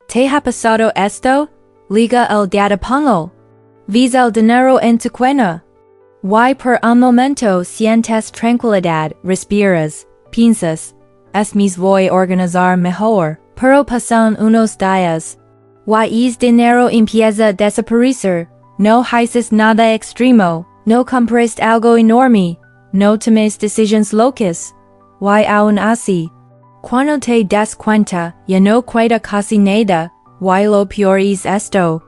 Te ha pasado esto? Liga el destapamos. Visa el dinero en tu cuenta. Y por un momento sientes tranquilidad, respiras, piensas, me voy a organizar mejor, pero pasan unos días. Y es dinero empieza a desaparecer, no haces nada extremo, no compraste algo enorme, no tomes decisiones locas. Y aún así, cuando te das cuenta, ya no queda casi nada, y lo peor es esto.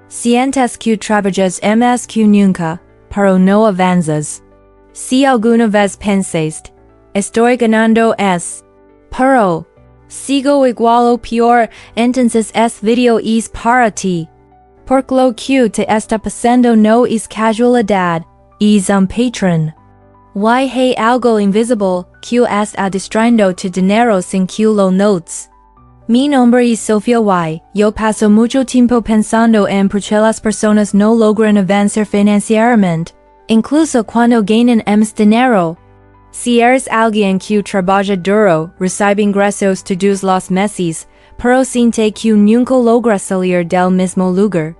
Sientes que trabajas más que nunca, pero no avanzas. Si alguna vez pensaste, estoy ganando pero sigo igual o peor, entonces video es para ti. Porque lo que te está pasando no es casualidad, es un patrón. Y hay algo invisible que está distrayendo tu dinero sin que lo notes. Mi nombre es Sofía y yo paso mucho tiempo pensando en por qué las personas no logran avanzar financieramente, incluso cuando ganan más dinero. Si eres alguien que trabaja duro, recibe ingresos todos los meses, pero siente que nunca logra salir del mismo lugar.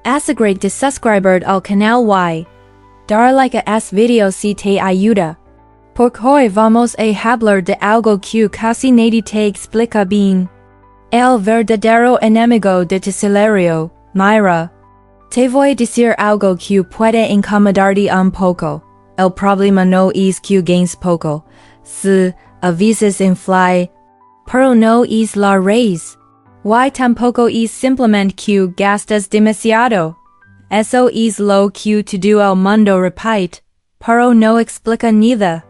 Asegúrate de suscribir al canal y dar like a video si te ayuda. Porque hoy vamos a hablar de algo que casi nadie te explica bien. El verdadero enemigo de tu salario, mira. Te voy a decir algo que puede incomodarte un poco. El problema no es que ganes poco. Si, a veces infla. Pero no es la raíz. Y tampoco es simplemente que gastas demasiado. Eso es lo que todo el mundo repite, pero no explica nada.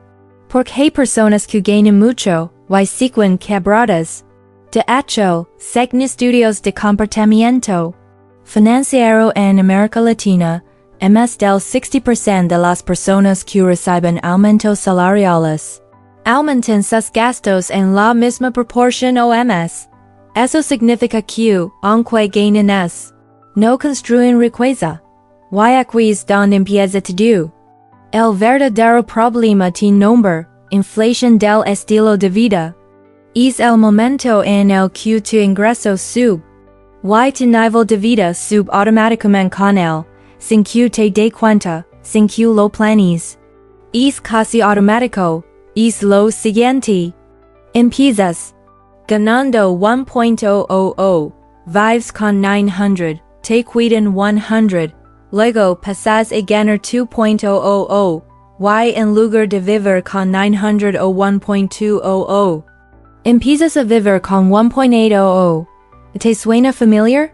Porque hay personas que ganan mucho, y siguen quebradas. De hecho, según estudios de comportamiento financiero en América Latina, más del 60% de las personas que reciben aumentos salariales aumentan sus gastos en la misma proporción o más. Eso significa que, aunque ganan no construyen riqueza. Y aquí es donde empieza todo. El verdadero problema tiene nombre, inflación del estilo de vida. Es el momento en el que tu ingreso sube. Y tu nivel de vida sube automáticamente con él, sin que te dé cuenta, sin que lo planees. Es casi automático, es lo siguiente. Empiezas ganando 1.000, vives con 900, te cuidan 100, luego pasas a ganar 2.000, y en lugar de vivir con 900 o 1.200, empiezas a vivir con 1.800. ¿Te suena familiar?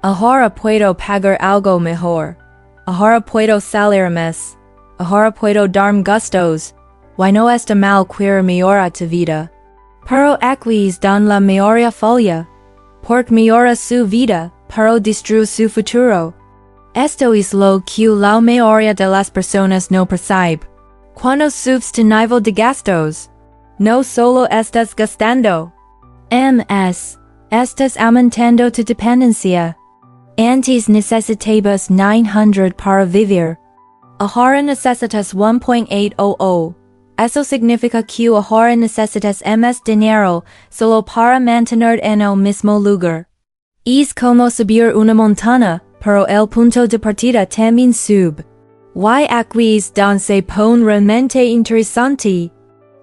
Ahora puedo pagar algo mejor. Ahora puedo salir más. Ahora puedo darme gustos. Y no está mal querer mejorar tu vida. Pero aquí es donde la mayoría falla. Porque mejora su vida, pero destruye su futuro. Esto es lo que la mayoría de las personas no percibe. Cuando subes tu nivel de gastos, no solo estás gastando. Estás aumentando tu dependencia. Antes necesitabas 900 para vivir. Ahora necesitas 1.800. Eso significa que ahora necesitas más dinero solo para mantener en el mismo lugar. Es como subir una montaña, pero el punto de partida también sube. Y aquí es donde se pone realmente interesante.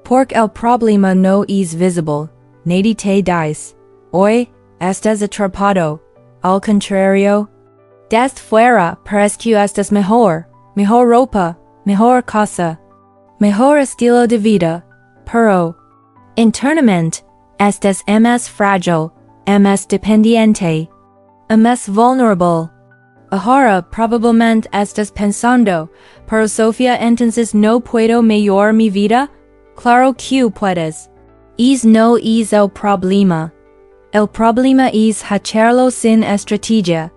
Porque el problema no es visible. Nadie te dice. Hoy, estás atrapado. Al contrario. Desde fuera, parece que estás mejor. Mejor ropa, mejor casa. Mejor estilo de vida. Pero, internamente, estás más frágil, más dependiente, más vulnerable. Ahora probablemente estás pensando, pero Sofía, entonces no puedo mejorar mi vida? Claro que puedes. No es el problema. El problema es hacerlo sin estrategia.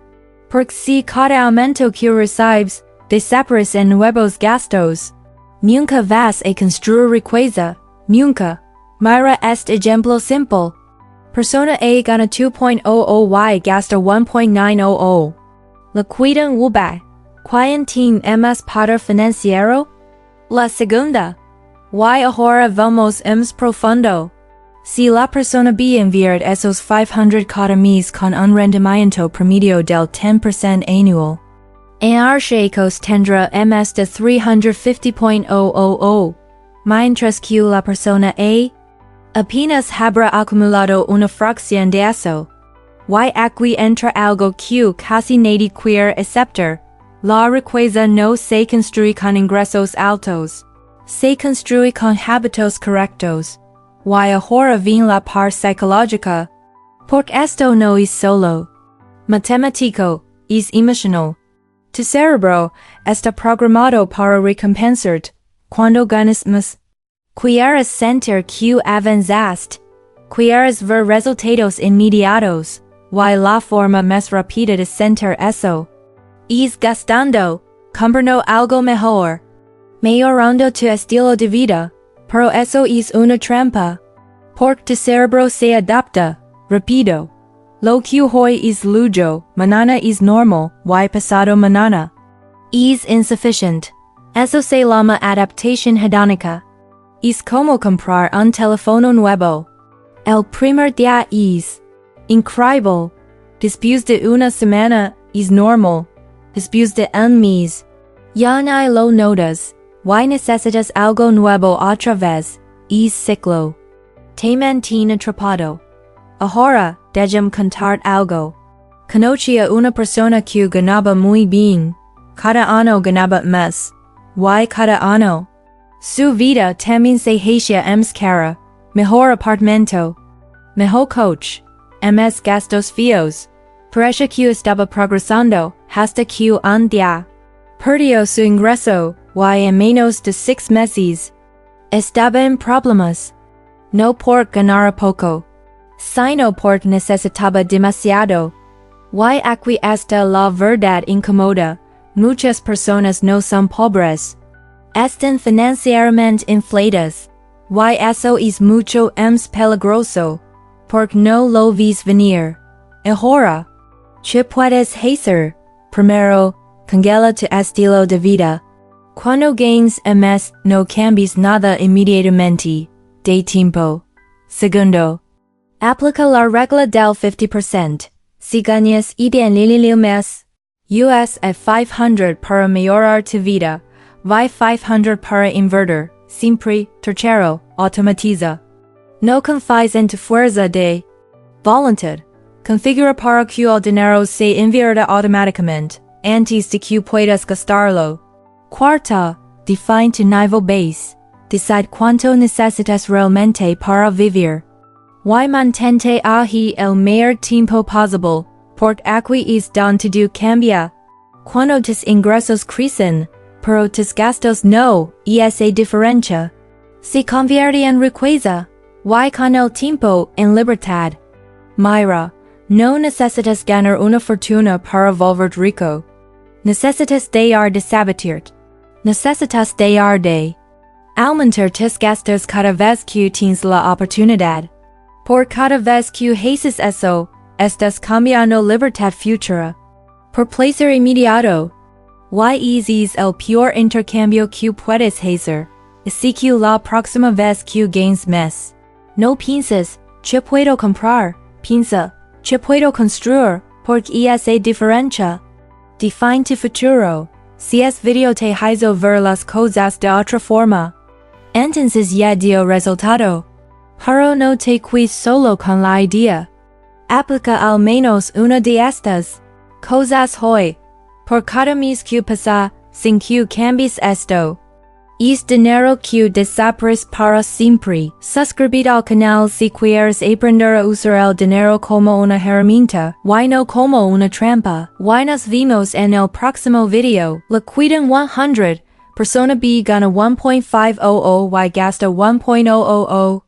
Porque si cada aumento que recibes, desaparecen nuevos gastos. Nunca vas a construir riqueza. Nunca. Mira este ejemplo simple. Persona A gana 2.00 y gasta 1.900. La cuidan uba. ¿Quién tiene más poder financiero? La segunda. Y ahora vamos más profundo. Si la persona B enviar esos 500 cada mes con un rendimiento promedio del 10% anual. En archaicos tendrá más de 350.000, mientras que la persona A apenas habrá acumulado una fracción de eso. Y aquí entra algo que casi nadie quiere aceptar. La riqueza no se construye con ingresos altos. Se construye con hábitos correctos. Y ahora viene la parte psicológica. Porque esto no es solo matemático, es emocional. Tu cerebro está programado para recompensarte cuando ganas más. Quieres sentir que avanzaste. Quieres ver resultados inmediatos. Y la forma más rápida de sentir eso es gastando, comprando algo mejor, mejorando tu estilo de vida, pero eso es una trampa. Porque tu cerebro se adapta, rápido. Lo que hoy es lujo, mañana es normal, y pasado mañana es insuficiente. Eso se llama adaptación hedónica. Es como comprar un teléfono nuevo. El primer día es increíble. Después de una semana, es normal. Después de un mes, ya no lo notas. Y necesitas algo nuevo otra vez. Es ciclo. Te mantiene atrapado. Ahora, déjame contar algo. Conocí a una persona que ganaba muy bien. Cada año ganaba más. Y cada año su vida también se hacía más cara. Mejor apartamento. Mejor coche. Más gastos fijos. Parece que estaba progresando hasta que un día perdió su ingreso y en menos de 6 meses estaba en problemas. No por ganar poco, sino porque necesitaba demasiado. Y aquí está la verdad incómoda. Muchas personas no son pobres. Están financieramente infladas. Y eso es mucho más peligroso. Porque no lo ves venir. Ahora, ¿qué puedes hacer? Primero, congela tu estilo de vida. Cuando ganes más, no cambies nada inmediatamente. De tiempo. Segundo, aplica la regla del 50%. Si ganas $1,000 mes, US a 500 para mejorar tu vida, y 500 para invertir. Siempre, tercero, automatiza. No confíes en tu fuerza de voluntad. Configura para que el dinero se invierta automáticamente, antes de que puedas gastarlo. Cuarta, define tu nivel base. Decide cuánto necesitas realmente para vivir. Y mantente ahí el mayor tiempo posible, porque aquí es donde todo cambia. Cuando tus ingresos crecen, pero tus gastos no, y esa diferencia se convierte en riqueza, y con el tiempo en libertad. Mira, no necesitas ganar una fortuna para volverte rico. Necesitas dejar de sabotearte. Necesitas dejar de aumentar tus gastos cada vez que tienes la oportunidad. Por cada vez que haces eso, estás cambiando libertad futura. Por placer inmediato. Y ese es el peor intercambio que puedes hacer. Así que la próxima vez que ganes más, no pienses, ¿qué puedo comprar? Piensa, ¿qué puedo construir? Porque esa diferencia define tu futuro. Si es video te hizo ver las cosas de otra forma, entonces ya dio resultado. Pero no te quedes solo con la idea. Aplica al menos una de estas cosas hoy. Por cada mes que pasa, sin que cambies esto. Es dinero que desaparece para siempre. Suscríbete al canal si quieres aprender a usar el dinero como una herramienta, y no como una trampa. Y nos vemos en el próximo video. La cuidan 100. Persona B gana 1.500 y gasta 1.000.